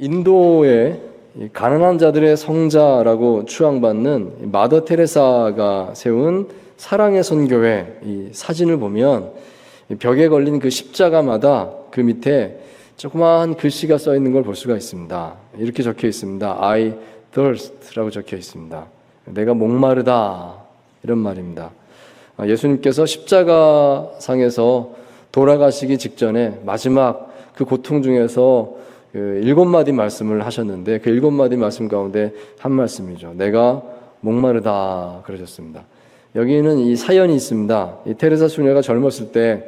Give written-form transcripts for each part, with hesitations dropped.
인도의 가난한 자들의 성자라고 추앙받는 마더 테레사가 세운 사랑의 선교회 이 사진을 보면 벽에 걸린 그 십자가마다 그 밑에 조그마한 글씨가 써 있는 걸 볼 수가 있습니다. 이렇게 적혀 있습니다. I thirst라고 적혀 있습니다. 내가 목마르다 이런 말입니다. 예수님께서 십자가상에서 돌아가시기 직전에 마지막 그 고통 중에서 그 7마디 말씀을 하셨는데 그 7마디 말씀 가운데 한 말씀이죠. 내가 목마르다 그러셨습니다. 여기는 이 사연이 있습니다. 이 테레사 수녀가 젊었을 때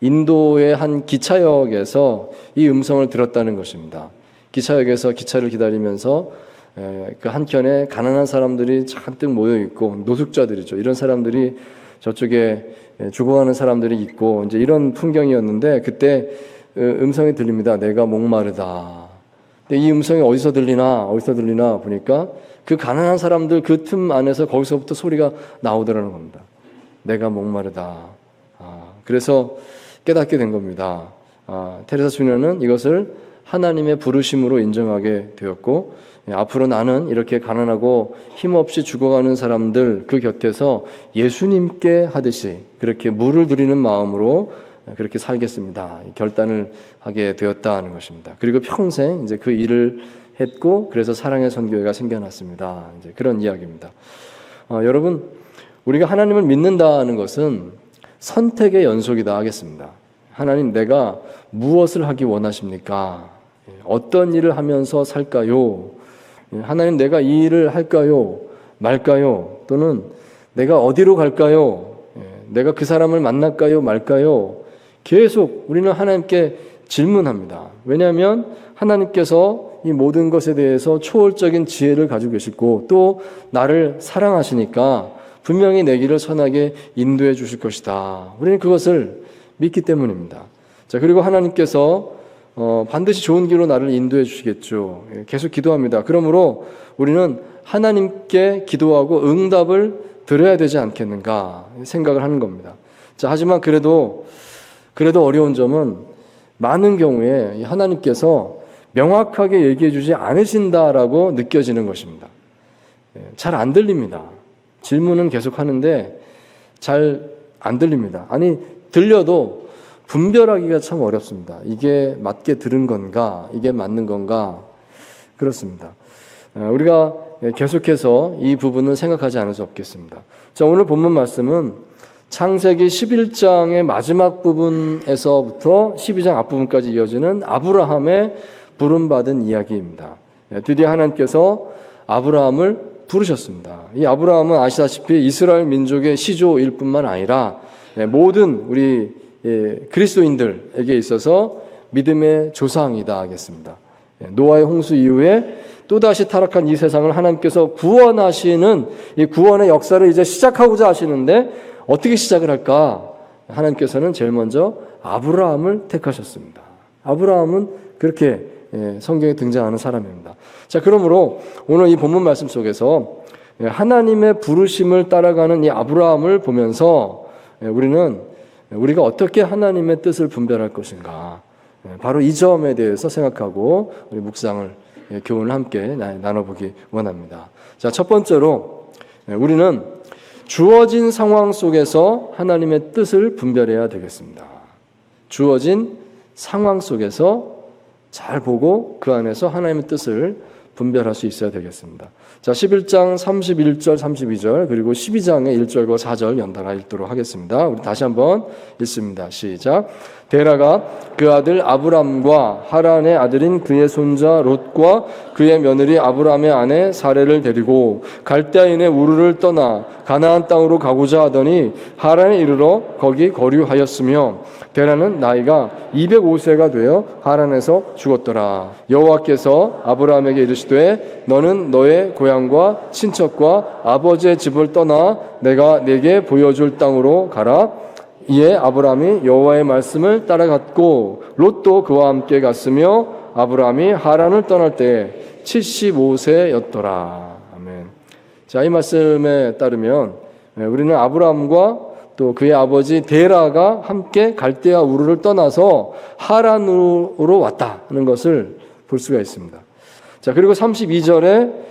인도의 한 기차역에서 이 음성을 들었다는 것입니다. 기차역에서 기차를 기다리면서 그 한켠에 가난한 사람들이 잔뜩 모여 있고 노숙자들이죠. 이런 사람들이 저쪽에 죽어가는 사람들이 있고 이제 이런 풍경이었는데 그때 음성이 들립니다. 내가 목마르다. 근데 이 음성이 어디서 들리나 보니까 그 가난한 사람들 그 틈 안에서 거기서부터 소리가 나오더라는 겁니다. 내가 목마르다. 그래서 깨닫게 된 겁니다. 테레사 수녀는 이것을 하나님의 부르심으로 인정하게 되었고 앞으로 나는 이렇게 가난하고 힘없이 죽어가는 사람들 그 곁에서 예수님께 하듯이 그렇게 물을 드리는 마음으로 그렇게 살겠습니다. 결단을 하게 되었다는 것입니다. 그리고 평생 이제 그 일을 했고 그래서 사랑의 선교회가 생겨났습니다. 이제 그런 이야기입니다. 여러분, 우리가 하나님을 믿는다는 것은 선택의 연속이다 하겠습니다. 하나님, 내가 무엇을 하기 원하십니까? 어떤 일을 하면서 살까요? 하나님, 내가 이 일을 할까요? 말까요? 또는 내가 어디로 갈까요? 내가 그 사람을 만날까요? 말까요? 계속 우리는 하나님께 질문합니다. 왜냐하면 하나님께서 이 모든 것에 대해서 초월적인 지혜를 가지고 계시고 또 나를 사랑하시니까 분명히 내 길을 선하게 인도해 주실 것이다. 우리는 그것을 믿기 때문입니다. 자, 그리고 하나님께서 반드시 좋은 길로 나를 인도해 주시겠죠. 계속 기도합니다. 그러므로 우리는 하나님께 기도하고 응답을 드려야 되지 않겠는가 생각을 하는 겁니다. 자, 하지만 그래도 어려운 점은 많은 경우에 하나님께서 명확하게 얘기해 주지 않으신다라고 느껴지는 것입니다. 잘 안 들립니다. 질문은 계속 하는데 잘 안 들립니다. 아니, 들려도 분별하기가 참 어렵습니다. 이게 맞게 들은 건가? 이게 맞는 건가? 그렇습니다. 우리가 계속해서 이 부분을 생각하지 않을 수 없겠습니다. 자, 오늘 본문 말씀은 창세기 11장의 마지막 부분에서부터 12장 앞부분까지 이어지는 아브라함의 부름받은 이야기입니다. 드디어 하나님께서 아브라함을 부르셨습니다. 이 아브라함은 아시다시피 이스라엘 민족의 시조일 뿐만 아니라 모든 우리 그리스도인들에게 있어서 믿음의 조상이다 하겠습니다. 노아의 홍수 이후에 또다시 타락한 이 세상을 하나님께서 구원하시는 이 구원의 역사를 이제 시작하고자 하시는데 어떻게 시작을 할까? 하나님께서는 제일 먼저 아브라함을 택하셨습니다. 아브라함은 그렇게 성경에 등장하는 사람입니다. 자, 그러므로 오늘 이 본문 말씀 속에서 하나님의 부르심을 따라가는 이 아브라함을 보면서 우리가 어떻게 하나님의 뜻을 분별할 것인가, 바로 이 점에 대해서 생각하고 우리 묵상을 교훈을 함께 나눠보기 원합니다. 자, 첫 번째로 우리는 주어진 상황 속에서 하나님의 뜻을 분별해야 되겠습니다. 주어진 상황 속에서 잘 보고 그 안에서 하나님의 뜻을 분별할 수 있어야 되겠습니다. 자, 11장 31절 32절 그리고 12장의 1절과 4절 연달아 읽도록 하겠습니다. 우리 다시 한번 읽습니다. 시작. 데라가 그 아들 아브람과 하란의 아들인 그의 손자 롯과 그의 며느리 아브람의 아내 사레를 데리고 갈대아인의 우르를 떠나 가나안 땅으로 가고자 하더니 하란에 이르러 거기 거류하였으며 데라는 나이가 205세가 되어 하란에서 죽었더라. 여호와께서 아브람에게 이르시되 너는 너의 고향과 친척과 아버지의 집을 떠나 내가 네게 보여줄 땅으로 가라. 이에 아브람이 여호와의 말씀을 따라갔고 롯도 그와 함께 갔으며 아브라함이 하란을 떠날 때 75세였더라. 아멘. 자, 이 말씀에 따르면 우리는 아브라함과 또 그의 아버지 데라가 함께 갈대아 우르를 떠나서 하란으로 왔다 하는 것을 볼 수가 있습니다. 자, 그리고 32절에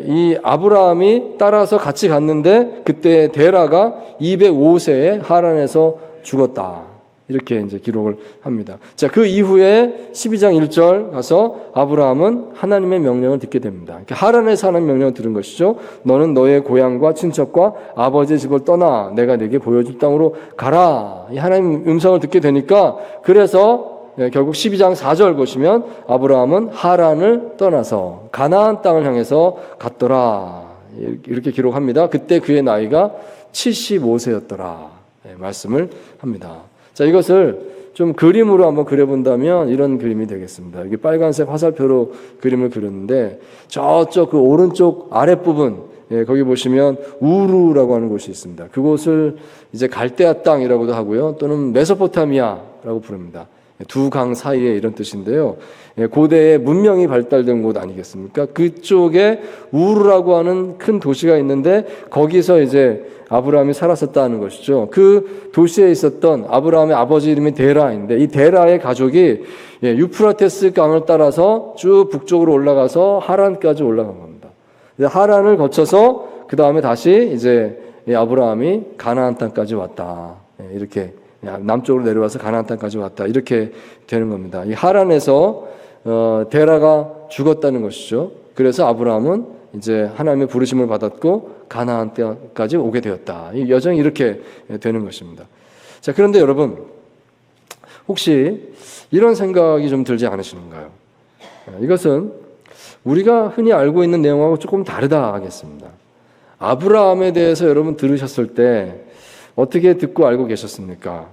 이 아브라함이 따라서 같이 갔는데 그때 데라가 205세에 하란에서 죽었다. 이렇게 이제 기록을 합니다. 자, 그 이후에 12장 1절 가서 아브라함은 하나님의 명령을 듣게 됩니다. 하란에서 하나님의 명령을 들은 것이죠. 너는 너의 고향과 친척과 아버지의 집을 떠나 내가 네게 보여줄 땅으로 가라. 이 하나님 음성을 듣게 되니까 그래서 결국 12장 4절 보시면 아브라함은 하란을 떠나서 가나안 땅을 향해서 갔더라. 이렇게 기록합니다. 그때 그의 나이가 75세였더라. 말씀을 합니다. 자, 이것을 좀 그림으로 한번 그려본다면 이런 그림이 되겠습니다. 여기 빨간색 화살표로 그림을 그렸는데 저쪽 그 오른쪽 아랫부분 거기 보시면 우루라고 하는 곳이 있습니다. 그곳을 이제 갈대아 땅이라고도 하고요. 또는 메소포타미아라고 부릅니다. 두 강 사이에 이런 뜻인데요. 고대의 문명이 발달된 곳 아니겠습니까? 그쪽에 우르라고 하는 큰 도시가 있는데 거기서 이제 아브라함이 살았었다는 것이죠. 그 도시에 있었던 아브라함의 아버지 이름이 데라인데 이 데라의 가족이 유프라테스 강을 따라서 쭉 북쪽으로 올라가서 하란까지 올라간 겁니다. 하란을 거쳐서 그 다음에 다시 이제 아브라함이 가나안 땅까지 왔다. 이렇게 남쪽으로 내려와서 가나안 땅까지 왔다. 이렇게 되는 겁니다. 이 하란에서 데라가 죽었다는 것이죠. 그래서 아브라함은 이제 하나님의 부르심을 받았고 가나안 땅까지 오게 되었다. 이 여정이 이렇게 되는 것입니다. 자, 그런데 여러분 혹시 이런 생각이 좀 들지 않으시는가요? 이것은 우리가 흔히 알고 있는 내용하고 조금 다르다 하겠습니다. 아브라함에 대해서 여러분 들으셨을 때 어떻게 듣고 알고 계셨습니까?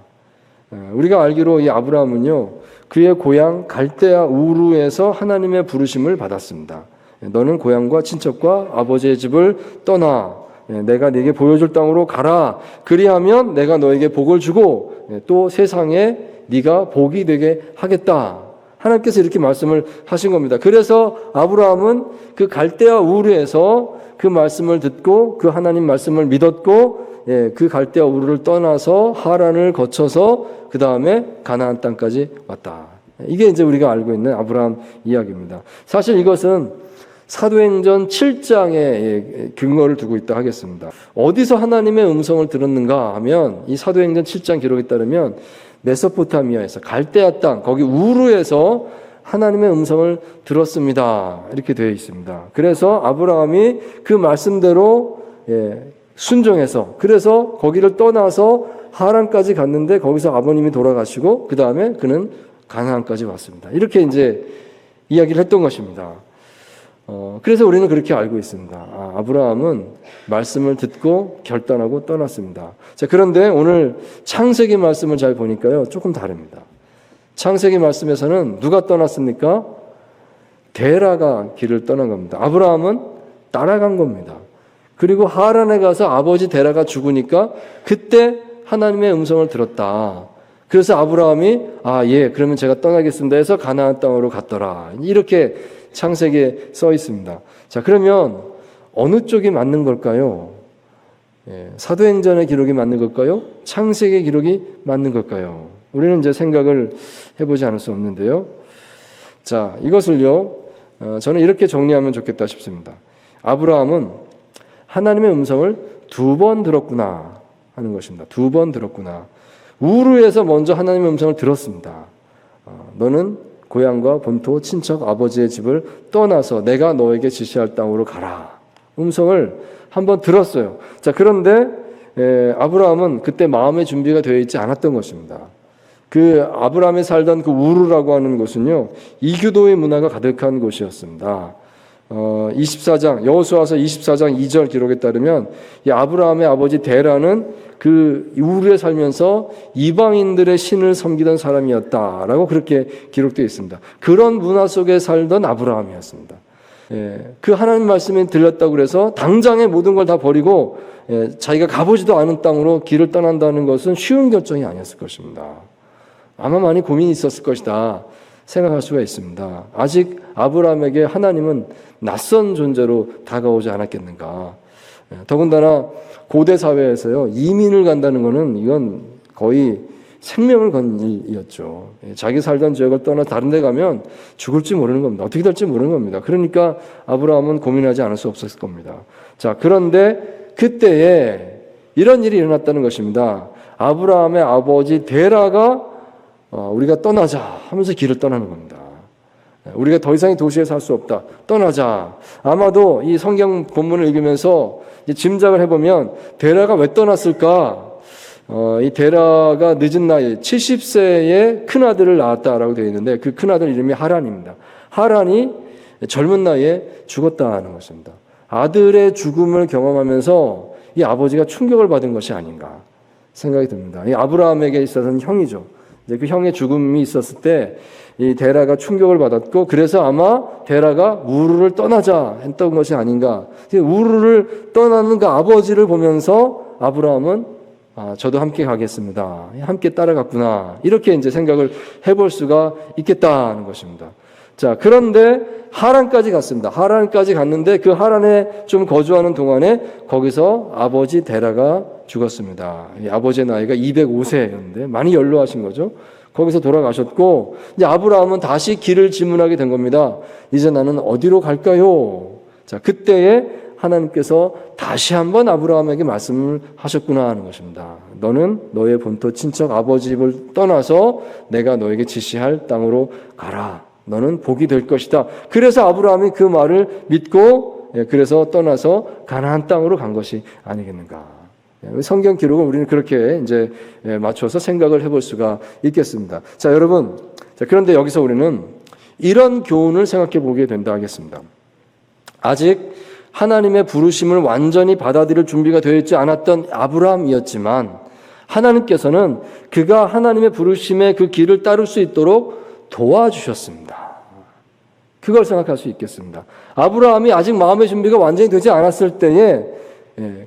우리가 알기로 이 아브라함은요, 그의 고향 갈대아 우르에서 하나님의 부르심을 받았습니다. 너는 고향과 친척과 아버지의 집을 떠나 내가 네게 보여줄 땅으로 가라. 그리하면 내가 너에게 복을 주고 또 세상에 네가 복이 되게 하겠다. 하나님께서 이렇게 말씀을 하신 겁니다. 그래서 아브라함은 그 갈대아 우르에서 그 말씀을 듣고 그 하나님 말씀을 믿었고 그 갈대아 우르를 떠나서 하란을 거쳐서 그 다음에 가나안 땅까지 왔다. 이게 이제 우리가 알고 있는 아브라함 이야기입니다. 사실 이것은 사도행전 7장에 근거를 두고 있다 하겠습니다. 어디서 하나님의 음성을 들었는가 하면 이 사도행전 7장 기록에 따르면 메소포타미아에서 갈대아 땅 거기 우르에서 하나님의 음성을 들었습니다. 이렇게 되어 있습니다. 그래서 아브라함이 그 말씀대로 순종해서 그래서 거기를 떠나서 하란까지 갔는데 거기서 아버님이 돌아가시고 그 다음에 그는 가나안까지 왔습니다. 이렇게 이제 이야기를 했던 것입니다. 그래서 우리는 그렇게 알고 있습니다. 아브라함은 말씀을 듣고 결단하고 떠났습니다. 자, 그런데 오늘 창세기 말씀을 잘 보니까요, 조금 다릅니다. 창세기 말씀에서는 누가 떠났습니까? 데라가 길을 떠난 겁니다. 아브라함은 따라간 겁니다. 그리고 하란에 가서 아버지 데라가 죽으니까 그때 하나님의 음성을 들었다. 그래서 아브라함이 그러면 제가 떠나겠습니다 해서 가나안 땅으로 갔더라. 이렇게 창세기에 써 있습니다. 자, 그러면 어느 쪽이 맞는 걸까요? 사도행전의 기록이 맞는 걸까요? 창세기 기록이 맞는 걸까요? 우리는 이제 생각을 해보지 않을 수 없는데요. 자, 이것을요, 저는 이렇게 정리하면 좋겠다 싶습니다. 아브라함은 하나님의 음성을 2번 들었구나 하는 것입니다. 2번 들었구나. 우르에서 먼저 하나님의 음성을 들었습니다. 너는 고향과 본토, 친척, 아버지의 집을 떠나서 내가 너에게 지시할 땅으로 가라. 음성을 한번 들었어요. 자, 그런데 아브라함은 그때 마음의 준비가 되어 있지 않았던 것입니다. 그 아브라함이 살던 그 우르라고 하는 곳은요, 이교도의 문화가 가득한 곳이었습니다. 24장 여호수아서 24장 2절 기록에 따르면 이 아브라함의 아버지 데라는 그 우르에 살면서 이방인들의 신을 섬기던 사람이었다라고 그렇게 기록되어 있습니다. 그런 문화 속에 살던 아브라함이었습니다. 그 하나님 말씀이 들렸다고 그래서 당장에 모든 걸 다 버리고 자기가 가보지도 않은 땅으로 길을 떠난다는 것은 쉬운 결정이 아니었을 것입니다. 아마 많이 고민이 있었을 것이다. 생각할 수가 있습니다. 아직 아브라함에게 하나님은 낯선 존재로 다가오지 않았겠는가. 더군다나 고대 사회에서요, 이민을 간다는 것은 이건 거의 생명을 건 일이었죠. 자기 살던 지역을 떠나 다른 데 가면 죽을지 모르는 겁니다. 어떻게 될지 모르는 겁니다. 그러니까 아브라함은 고민하지 않을 수 없었을 겁니다. 자, 그런데 그때에 이런 일이 일어났다는 것입니다. 아브라함의 아버지 데라가 우리가 떠나자 하면서 길을 떠나는 겁니다. 우리가 더 이상 이 도시에 살 수 없다. 떠나자. 아마도 이 성경 본문을 읽으면서 짐작을 해보면 데라가 왜 떠났을까? 이 데라가 늦은 나이 70세에 큰아들을 낳았다라고 되어 있는데 그 큰아들 이름이 하란입니다. 하란이 젊은 나이에 죽었다는 것입니다. 아들의 죽음을 경험하면서 이 아버지가 충격을 받은 것이 아닌가 생각이 듭니다. 이 아브라함에게 있어서는 형이죠. 이제 그 형의 죽음이 있었을 때 이 데라가 충격을 받았고 그래서 아마 데라가 우르를 떠나자 했던 것이 아닌가. 우르를 떠나는 그 아버지를 보면서 아브라함은 저도 함께 가겠습니다. 함께 따라갔구나. 이렇게 이제 생각을 해볼 수가 있겠다는 것입니다. 자, 그런데 하란까지 갔습니다. 하란까지 갔는데 그 하란에 좀 거주하는 동안에 거기서 아버지 데라가 죽었습니다. 아버지의 나이가 205세였는데 많이 연로하신 거죠. 거기서 돌아가셨고 이제 아브라함은 다시 길을 질문하게 된 겁니다. 이제 나는 어디로 갈까요? 자, 그때에 하나님께서 다시 한번 아브라함에게 말씀을 하셨구나 하는 것입니다. 너는 너의 본토 친척 아버지 집을 떠나서 내가 너에게 지시할 땅으로 가라. 너는 복이 될 것이다. 그래서 아브라함이 그 말을 믿고 그래서 떠나서 가나안 땅으로 간 것이 아니겠는가. 성경 기록은 우리는 그렇게 이제 맞춰서 생각을 해볼 수가 있겠습니다. 자, 여러분. 자, 그런데 여기서 우리는 이런 교훈을 생각해 보게 된다 하겠습니다. 아직 하나님의 부르심을 완전히 받아들일 준비가 되어 있지 않았던 아브라함이었지만 하나님께서는 그가 하나님의 부르심의 그 길을 따를 수 있도록 도와주셨습니다. 그걸 생각할 수 있겠습니다. 아브라함이 아직 마음의 준비가 완전히 되지 않았을 때에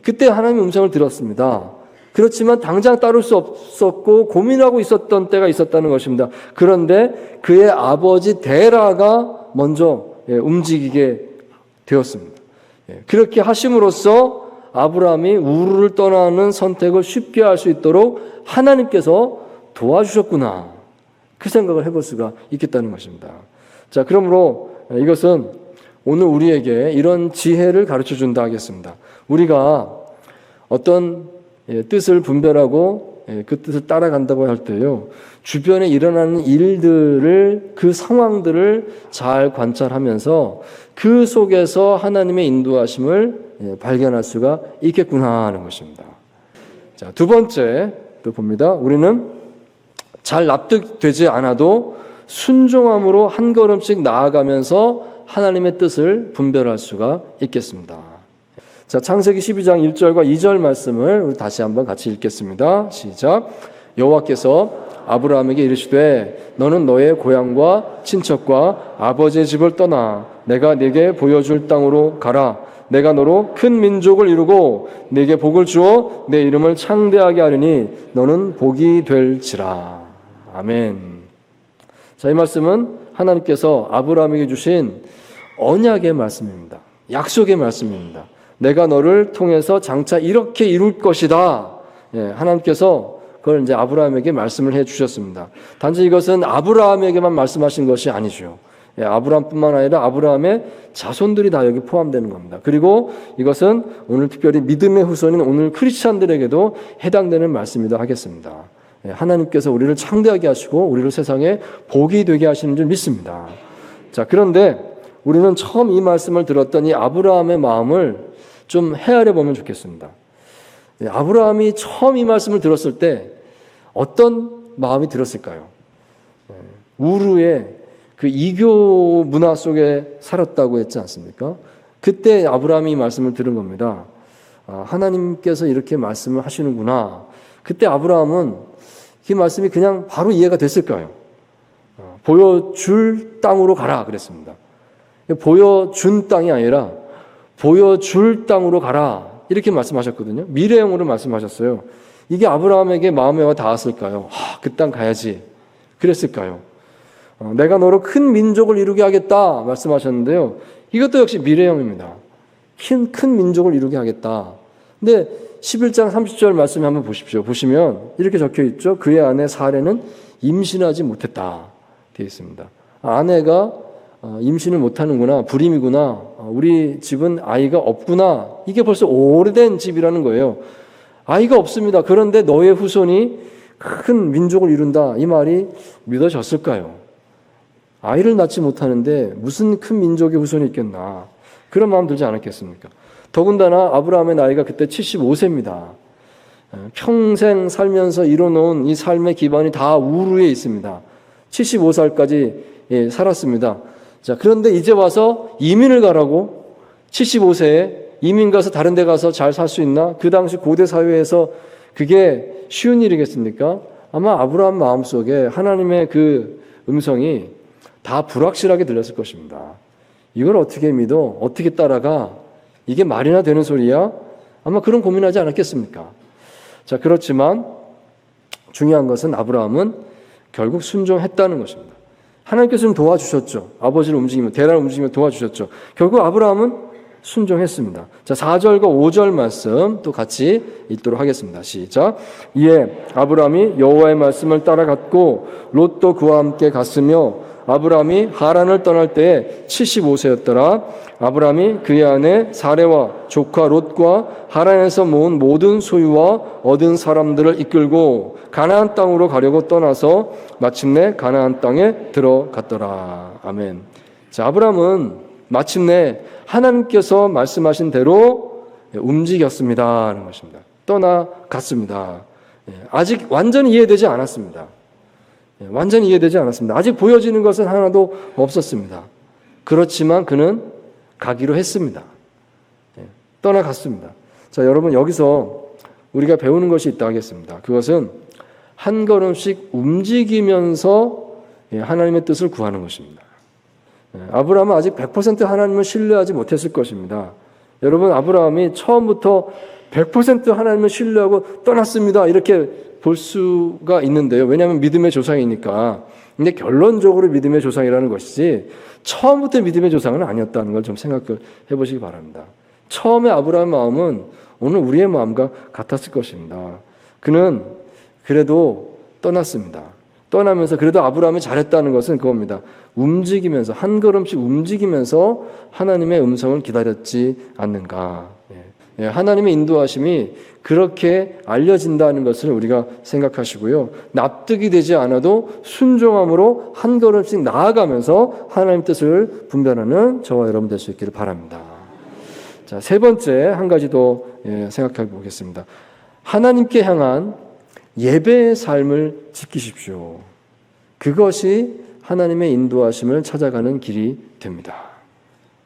그때 하나님의 음성을 들었습니다. 그렇지만 당장 따를 수 없었고 고민하고 있었던 때가 있었다는 것입니다. 그런데 그의 아버지 데라가 먼저 움직이게 되었습니다. 그렇게 하심으로써 아브라함이 우르를 떠나는 선택을 쉽게 할 수 있도록 하나님께서 도와주셨구나. 그 생각을 해볼 수가 있겠다는 것입니다. 자, 그러므로 이것은 오늘 우리에게 이런 지혜를 가르쳐 준다 하겠습니다. 우리가 어떤 뜻을 분별하고 그 뜻을 따라간다고 할 때요, 주변에 일어나는 일들을, 그 상황들을 잘 관찰하면서 그 속에서 하나님의 인도하심을 발견할 수가 있겠구나 하는 것입니다. 자, 두 번째 또 봅니다. 우리는 잘 납득되지 않아도 순종함으로 한 걸음씩 나아가면서 하나님의 뜻을 분별할 수가 있겠습니다. 자, 창세기 12장 1절과 2절 말씀을 우리 다시 한번 같이 읽겠습니다. 시작. 여호와께서 아브라함에게 이르시되 너는 너의 고향과 친척과 아버지의 집을 떠나 내가 네게 보여줄 땅으로 가라. 내가 너로 큰 민족을 이루고 네게 복을 주어 내 이름을 창대하게 하리니 너는 복이 될지라. 아멘. 자, 이 말씀은 하나님께서 아브라함에게 주신 언약의 말씀입니다. 약속의 말씀입니다. 내가 너를 통해서 장차 이렇게 이룰 것이다. 하나님께서 그걸 이제 아브라함에게 말씀을 해 주셨습니다. 단지 이것은 아브라함에게만 말씀하신 것이 아니죠. 아브라함뿐만 아니라 아브라함의 자손들이 다 여기 포함되는 겁니다. 그리고 이것은 오늘 특별히 믿음의 후손인 오늘 크리스찬들에게도 해당되는 말씀이다 하겠습니다. 하나님께서 우리를 창대하게 하시고 우리를 세상에 복이 되게 하시는 줄 믿습니다. 자, 그런데 우리는 처음 이 말씀을 들었던 이 아브라함의 마음을 좀 헤아려 보면 좋겠습니다. 아브라함이 처음 이 말씀을 들었을 때 어떤 마음이 들었을까요? 우르의 그 이교 문화 속에 살았다고 했지 않습니까? 그때 아브라함이 이 말씀을 들은 겁니다. 하나님께서 이렇게 말씀을 하시는구나. 그때 아브라함은 이 말씀이 그냥 바로 이해가 됐을까요? 보여줄 땅으로 가라 그랬습니다. 보여준 땅이 아니라 보여줄 땅으로 가라 이렇게 말씀하셨거든요. 미래형으로 말씀하셨어요. 이게 아브라함에게 마음에 와 닿았을까요? 그 땅 가야지 그랬을까요? 내가 너로 큰 민족을 이루게 하겠다 말씀하셨는데요. 이것도 역시 미래형입니다. 큰 민족을 이루게 하겠다. 근데 11장 30절 말씀 한번 보십시오. 보시면 이렇게 적혀 있죠. 그의 아내 사레는 임신하지 못했다 되어 있습니다. 아내가 임신을 못하는구나, 불임이구나, 우리 집은 아이가 없구나, 이게 벌써 오래된 집이라는 거예요. 아이가 없습니다. 그런데 너의 후손이 큰 민족을 이룬다, 이 말이 믿어졌을까요? 아이를 낳지 못하는데 무슨 큰 민족의 후손이 있겠나, 그런 마음 들지 않았겠습니까? 더군다나 아브라함의 나이가 그때 75세입니다. 평생 살면서 이뤄놓은 이 삶의 기반이 다 우르에 있습니다. 75살까지 살았습니다. 자, 그런데 이제 와서 이민을 가라고, 75세에 이민 가서 다른 데 가서 잘 살 수 있나? 그 당시 고대 사회에서 그게 쉬운 일이겠습니까? 아마 아브라함 마음속에 하나님의 그 음성이 다 불확실하게 들렸을 것입니다. 이걸 어떻게 믿어? 어떻게 따라가? 이게 말이나 되는 소리야? 아마 그런 고민하지 않았겠습니까? 자, 그렇지만 중요한 것은 아브라함은 결국 순종했다는 것입니다. 하나님께서는 도와주셨죠. 아버지를 움직이며, 대란을 움직이며 도와주셨죠. 결국 아브라함은 순종했습니다. 자, 4절과 5절 말씀 또 같이 읽도록 하겠습니다. 시작. 이에 아브라함이 여호와의 말씀을 따라갔고 롯도 그와 함께 갔으며 아브라함이 하란을 떠날 때에 75세였더라. 아브라함이 그의 아내 사레와 조카 롯과 하란에서 모은 모든 소유와 얻은 사람들을 이끌고 가나안 땅으로 가려고 떠나서 마침내 가나안 땅에 들어갔더라. 아멘. 자, 아브라함은 마침내 하나님께서 말씀하신 대로 움직였습니다 하는 것입니다. 떠나갔습니다. 아직 완전히 이해되지 않았습니다. 완전히 이해되지 않았습니다. 아직 보여지는 것은 하나도 없었습니다. 그렇지만 그는 가기로 했습니다. 떠나갔습니다. 자, 여러분, 여기서 우리가 배우는 것이 있다 하겠습니다. 그것은 한 걸음씩 움직이면서 하나님의 뜻을 구하는 것입니다. 아브라함은 아직 100% 하나님을 신뢰하지 못했을 것입니다. 여러분, 아브라함이 처음부터 100% 하나님을 신뢰하고 떠났습니다, 이렇게 볼 수가 있는데요. 왜냐하면 믿음의 조상이니까. 근데 결론적으로 믿음의 조상이라는 것이지 처음부터 믿음의 조상은 아니었다는 걸 좀 생각해 보시기 바랍니다. 처음에 아브라함의 마음은 오늘 우리의 마음과 같았을 것입니다. 그는 그래도 떠났습니다. 떠나면서 그래도 아브라함이 잘했다는 것은 그겁니다. 움직이면서, 한 걸음씩 움직이면서 하나님의 음성을 기다렸지 않는가. 하나님의 인도하심이 그렇게 알려진다는 것을 우리가 생각하시고요. 납득이 되지 않아도 순종함으로 한 걸음씩 나아가면서 하나님 뜻을 분별하는 저와 여러분 될 수 있기를 바랍니다. 자, 세 번째 한 가지 더 생각해 보겠습니다. 하나님께 향한 예배의 삶을 지키십시오. 그것이 하나님의 인도하심을 찾아가는 길이 됩니다.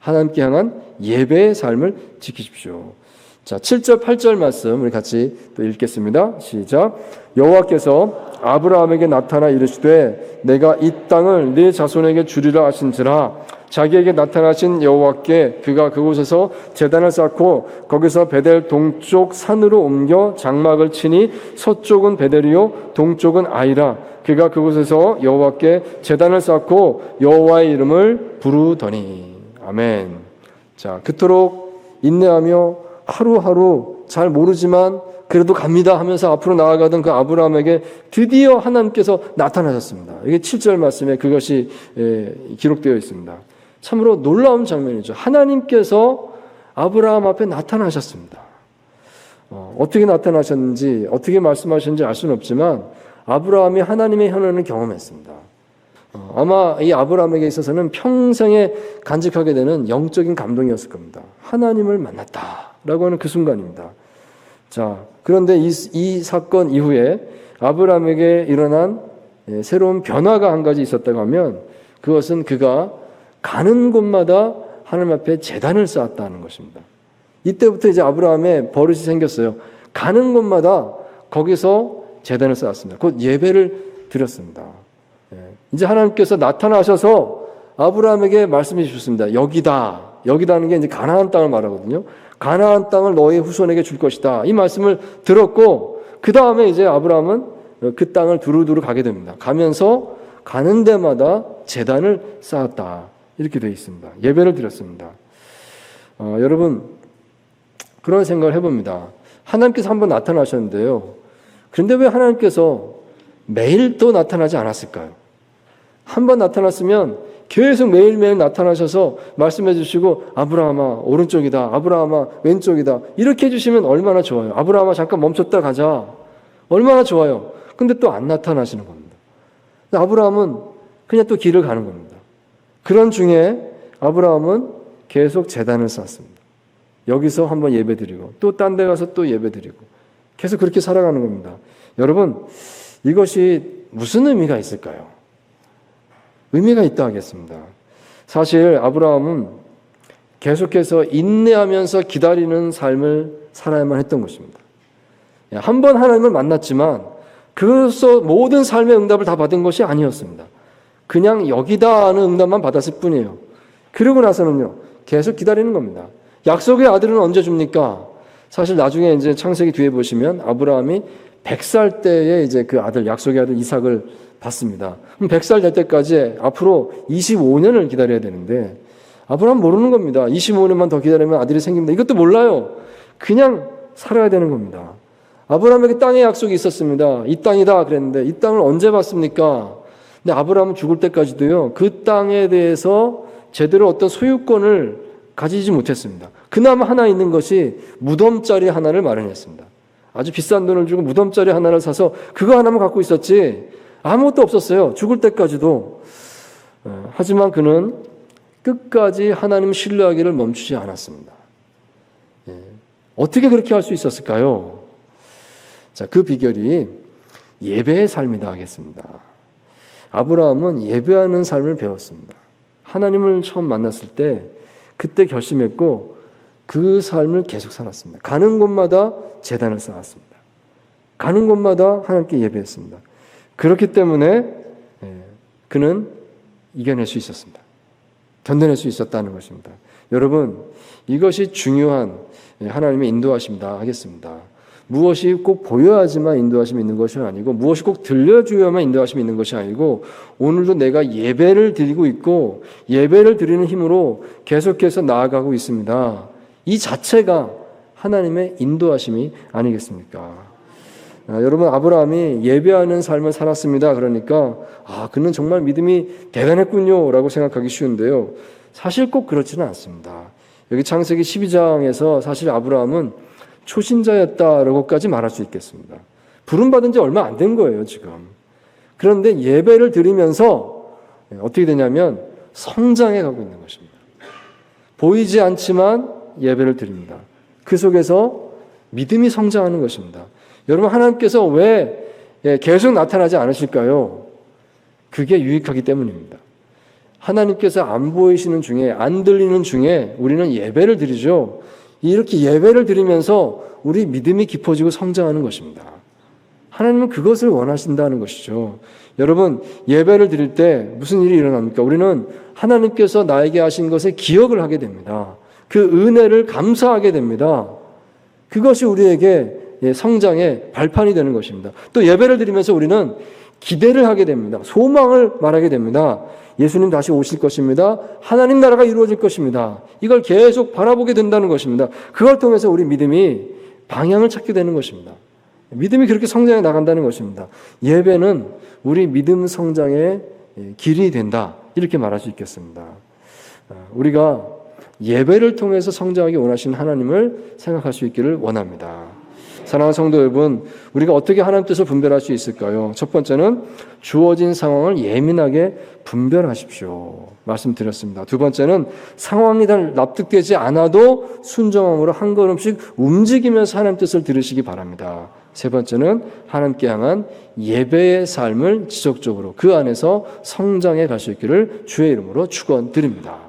하나님께 향한 예배의 삶을 지키십시오. 자, 7절, 8절 말씀 우리 같이 또 읽겠습니다. 시작. 여호와께서 아브라함에게 나타나 이르시되 내가 이 땅을 네 자손에게 주리라 하신지라. 자기에게 나타나신 여호와께 그가 그곳에서 제단을 쌓고 거기서 베델 동쪽 산으로 옮겨 장막을 치니 서쪽은 베델이요 동쪽은 아이라. 그가 그곳에서 여호와께 제단을 쌓고 여호와의 이름을 부르더니. 아멘. 자, 그토록 인내하며 하루하루 잘 모르지만 그래도 갑니다 하면서 앞으로 나아가던 그 아브라함에게 드디어 하나님께서 나타나셨습니다. 이게 7절 말씀에 그것이 기록되어 있습니다. 참으로 놀라운 장면이죠. 하나님께서 아브라함 앞에 나타나셨습니다. 어떻게 나타나셨는지, 어떻게 말씀하셨는지 알 수는 없지만 아브라함이 하나님의 현현을 경험했습니다. 아마 이 아브라함에게 있어서는 평생에 간직하게 되는 영적인 감동이었을 겁니다. 하나님을 만났다라고 하는 그 순간입니다. 자, 그런데 이 사건 이후에 아브라함에게 일어난 새로운 변화가 한 가지 있었다고 하면 그것은 그가 가는 곳마다 하나님 앞에 제단을 쌓았다는 것입니다. 이때부터 이제 아브라함의 버릇이 생겼어요. 가는 곳마다 거기서 제단을 쌓았습니다. 곧 예배를 드렸습니다. 이제 하나님께서 나타나셔서 아브라함에게 말씀해 주셨습니다. 여기다. 여기다는 게 이제 가나안 땅을 말하거든요. 가나안 땅을 너의 후손에게 줄 것이다. 이 말씀을 들었고 그 다음에 이제 아브라함은 그 땅을 두루두루 가게 됩니다. 가면서 가는 데마다 제단을 쌓았다. 이렇게 되어 있습니다. 예배를 드렸습니다. 여러분, 그런 생각을 해봅니다. 하나님께서 한번 나타나셨는데요. 그런데 왜 하나님께서 매일 또 나타나지 않았을까요? 한번 나타났으면 계속 매일매일 나타나셔서 말씀해 주시고, 아브라함아 오른쪽이다, 아브라함아 왼쪽이다, 이렇게 해주시면 얼마나 좋아요. 아브라함아 잠깐 멈췄다 가자, 얼마나 좋아요. 근데 또 안 나타나시는 겁니다. 아브라함은 그냥 또 길을 가는 겁니다. 그런 중에 아브라함은 계속 제단을 쌓습니다. 여기서 한번 예배드리고 또 딴 데 가서 또 예배드리고 계속 그렇게 살아가는 겁니다. 여러분, 이것이 무슨 의미가 있을까요? 의미가 있다 하겠습니다. 사실 아브라함은 계속해서 인내하면서 기다리는 삶을 살아야만 했던 것입니다. 한 번 하나님을 만났지만 그로서 모든 삶의 응답을 다 받은 것이 아니었습니다. 그냥 여기다 하는 응답만 받았을 뿐이에요. 그러고 나서는요, 계속 기다리는 겁니다. 약속의 아들은 언제 줍니까? 사실 나중에 이제 창세기 뒤에 보시면 아브라함이 100살 때에 이제 그 아들, 약속의 아들 이삭을 받습니다. 그럼 100살 될 때까지 앞으로 25년을 기다려야 되는데 아브라함 모르는 겁니다. 25년만 더 기다리면 아들이 생깁니다. 이것도 몰라요. 그냥 살아야 되는 겁니다. 아브라함에게 땅의 약속이 있었습니다. 이 땅이다 그랬는데 이 땅을 언제 받습니까? 근데 아브라함은 죽을 때까지도요, 그 땅에 대해서 제대로 어떤 소유권을 가지지 못했습니다. 그나마 하나 있는 것이 무덤자리 하나를 마련했습니다. 아주 비싼 돈을 주고 무덤자리 하나를 사서 그거 하나만 갖고 있었지 아무것도 없었어요. 죽을 때까지도. 하지만 그는 끝까지 하나님 신뢰하기를 멈추지 않았습니다. 어떻게 그렇게 할 수 있었을까요? 자, 그 비결이 예배의 삶이다 하겠습니다. 아브라함은 예배하는 삶을 배웠습니다. 하나님을 처음 만났을 때 그때 결심했고 그 삶을 계속 살았습니다. 가는 곳마다 제단을 쌓았습니다. 가는 곳마다 하나님께 예배했습니다. 그렇기 때문에 그는 이겨낼 수 있었습니다. 견뎌낼 수 있었다는 것입니다. 여러분, 이것이 중요한 하나님의 인도하심이다 하겠습니다. 무엇이 꼭 보여야지만 인도하심이 있는 것이 아니고 무엇이 꼭 들려줘야만 인도하심이 있는 것이 아니고 오늘도 내가 예배를 드리고 있고 예배를 드리는 힘으로 계속해서 나아가고 있습니다. 이 자체가 하나님의 인도하심이 아니겠습니까? 여러분, 아브라함이 예배하는 삶을 살았습니다. 그러니까 그는 정말 믿음이 대단했군요 라고 생각하기 쉬운데요. 사실 꼭 그렇지는 않습니다. 여기 창세기 12장에서 사실 아브라함은 초신자였다라고까지 말할 수 있겠습니다. 부름받은 지 얼마 안 된 거예요, 지금. 그런데 예배를 드리면서 어떻게 되냐면 성장해 가고 있는 것입니다. 보이지 않지만 예배를 드립니다. 그 속에서 믿음이 성장하는 것입니다. 여러분, 하나님께서 왜 계속 나타나지 않으실까요? 그게 유익하기 때문입니다. 하나님께서 안 보이시는 중에, 안 들리는 중에 우리는 예배를 드리죠. 이렇게 예배를 드리면서 우리 믿음이 깊어지고 성장하는 것입니다. 하나님은 그것을 원하신다는 것이죠. 여러분, 예배를 드릴 때 무슨 일이 일어납니까? 우리는 하나님께서 나에게 하신 것에 기억을 하게 됩니다. 그 은혜를 감사하게 됩니다. 그것이 우리에게 성장의 발판이 되는 것입니다. 또 예배를 드리면서 우리는 기대를 하게 됩니다. 소망을 말하게 됩니다. 예수님 다시 오실 것입니다. 하나님 나라가 이루어질 것입니다. 이걸 계속 바라보게 된다는 것입니다. 그걸 통해서 우리 믿음이 방향을 찾게 되는 것입니다. 믿음이 그렇게 성장해 나간다는 것입니다. 예배는 우리 믿음 성장의 길이 된다, 이렇게 말할 수 있겠습니다. 우리가 예배를 통해서 성장하기 원하시는 하나님을 생각할 수 있기를 원합니다. 사랑하는 성도 여러분, 우리가 어떻게 하나님 뜻을 분별할 수 있을까요? 첫 번째는 주어진 상황을 예민하게 분별하십시오. 말씀드렸습니다. 두 번째는 상황이 잘 납득되지 않아도 순종함으로 한 걸음씩 움직이면서 하나님 뜻을 들으시기 바랍니다. 세 번째는 하나님께 향한 예배의 삶을 지속적으로 그 안에서 성장해 갈 수 있기를 주의 이름으로 축원드립니다.